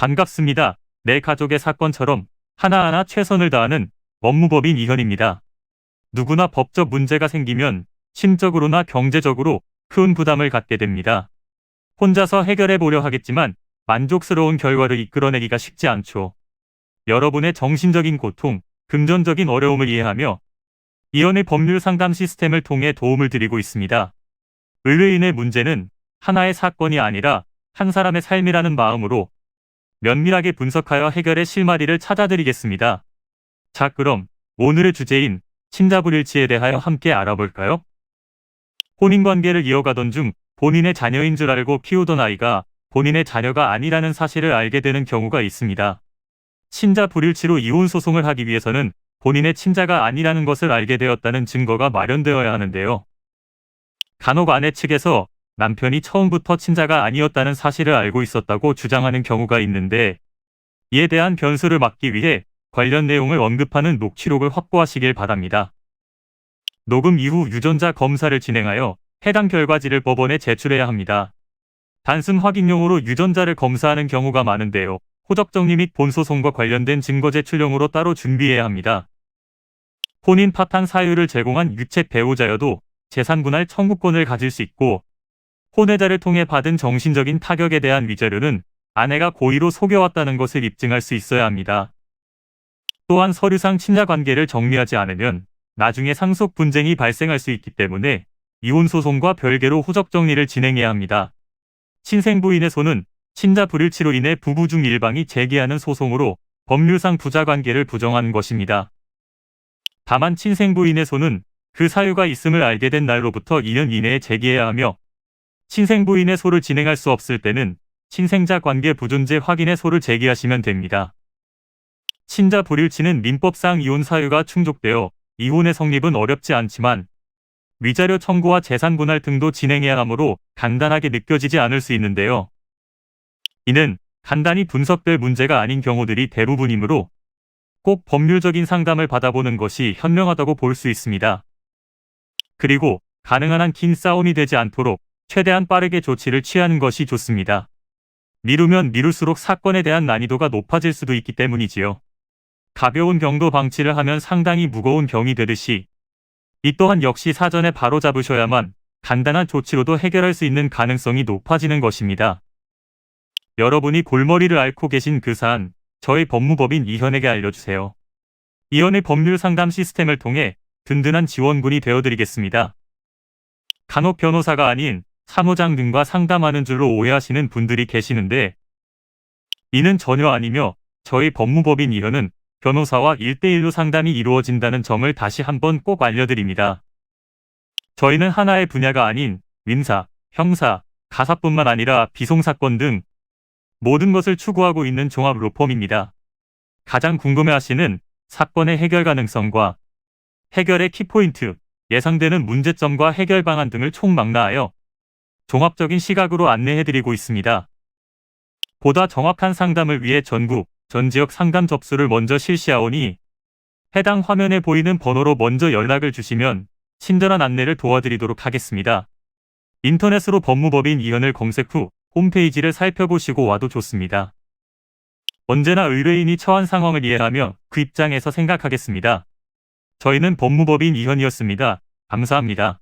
반갑습니다. 내 가족의 사건처럼 하나하나 최선을 다하는 법무법인 이현입니다. 누구나 법적 문제가 생기면 심적으로나 경제적으로 큰 부담을 갖게 됩니다. 혼자서 해결해 보려 하겠지만 만족스러운 결과를 이끌어내기가 쉽지 않죠. 여러분의 정신적인 고통, 금전적인 어려움을 이해하며 이현의 법률 상담 시스템을 통해 도움을 드리고 있습니다. 의뢰인의 문제는 하나의 사건이 아니라 한 사람의 삶이라는 마음으로 면밀하게 분석하여 해결의 실마리를 찾아드리겠습니다. 자, 그럼 오늘의 주제인 친자불일치에 대하여 함께 알아볼까요? 혼인관계를 이어가던 중 본인의 자녀인 줄 알고 키우던 아이가 본인의 자녀가 아니라는 사실을 알게 되는 경우가 있습니다. 친자불일치로 이혼소송을 하기 위해서는 본인의 친자가 아니라는 것을 알게 되었다는 증거가 마련되어야 하는데요. 간혹 아내 측에서 남편이 처음부터 친자가 아니었다는 사실을 알고 있었다고 주장하는 경우가 있는데, 이에 대한 변수를 막기 위해 관련 내용을 언급하는 녹취록을 확보하시길 바랍니다. 녹음 이후 유전자 검사를 진행하여 해당 결과지를 법원에 제출해야 합니다. 단순 확인용으로 유전자를 검사하는 경우가 많은데요. 호적정리 및 본소송과 관련된 증거 제출용으로 따로 준비해야 합니다. 혼인 파탄 사유를 제공한 유책 배우자여도 재산분할 청구권을 가질 수 있고, 혼외자를 통해 받은 정신적인 타격에 대한 위자료는 아내가 고의로 속여왔다는 것을 입증할 수 있어야 합니다. 또한 서류상 친자관계를 정리하지 않으면 나중에 상속 분쟁이 발생할 수 있기 때문에 이혼소송과 별개로 호적정리를 진행해야 합니다. 친생부인의 손은 친자 불일치로 인해 부부 중 일방이 제기하는 소송으로 법률상 부자관계를 부정하는 것입니다. 다만 친생부인의 손은 그 사유가 있음을 알게 된 날로부터 2년 이내에 제기해야 하며, 친생부인의 소를 진행할 수 없을 때는 친생자 관계 부존재 확인의 소를 제기하시면 됩니다. 친자 불일치는 민법상 이혼 사유가 충족되어 이혼의 성립은 어렵지 않지만 위자료 청구와 재산 분할 등도 진행해야 하므로 간단하게 느껴지지 않을 수 있는데요. 이는 간단히 분석될 문제가 아닌 경우들이 대부분이므로 꼭 법률적인 상담을 받아보는 것이 현명하다고 볼 수 있습니다. 그리고 가능한 한 긴 싸움이 되지 않도록 최대한 빠르게 조치를 취하는 것이 좋습니다. 미루면 미룰수록 사건에 대한 난이도가 높아질 수도 있기 때문이지요. 가벼운 병도 방치를 하면 상당히 무거운 병이 되듯이 이 또한 역시 사전에 바로잡으셔야만 간단한 조치로도 해결할 수 있는 가능성이 높아지는 것입니다. 여러분이 골머리를 앓고 계신 그 사안, 저희 법무법인 이현에게 알려주세요. 이현의 법률 상담 시스템을 통해 든든한 지원군이 되어드리겠습니다. 간혹 변호사가 아닌 사무장 등과 상담하는 줄로 오해하시는 분들이 계시는데, 이는 전혀 아니며 저희 법무법인 이현은 변호사와 1대1로 상담이 이루어진다는 점을 다시 한번 꼭 알려드립니다. 저희는 하나의 분야가 아닌 민사, 형사, 가사뿐만 아니라 비송사건 등 모든 것을 추구하고 있는 종합 로펌입니다. 가장 궁금해하시는 사건의 해결 가능성과 해결의 키포인트, 예상되는 문제점과 해결 방안 등을 총망라하여 종합적인 시각으로 안내해드리고 있습니다. 보다 정확한 상담을 위해 전국, 전 지역 상담 접수를 먼저 실시하오니 해당 화면에 보이는 번호로 먼저 연락을 주시면 친절한 안내를 도와드리도록 하겠습니다. 인터넷으로 법무법인 이현을 검색 후 홈페이지를 살펴보시고 와도 좋습니다. 언제나 의뢰인이 처한 상황을 이해하며 그 입장에서 생각하겠습니다. 저희는 법무법인 이현이었습니다. 감사합니다.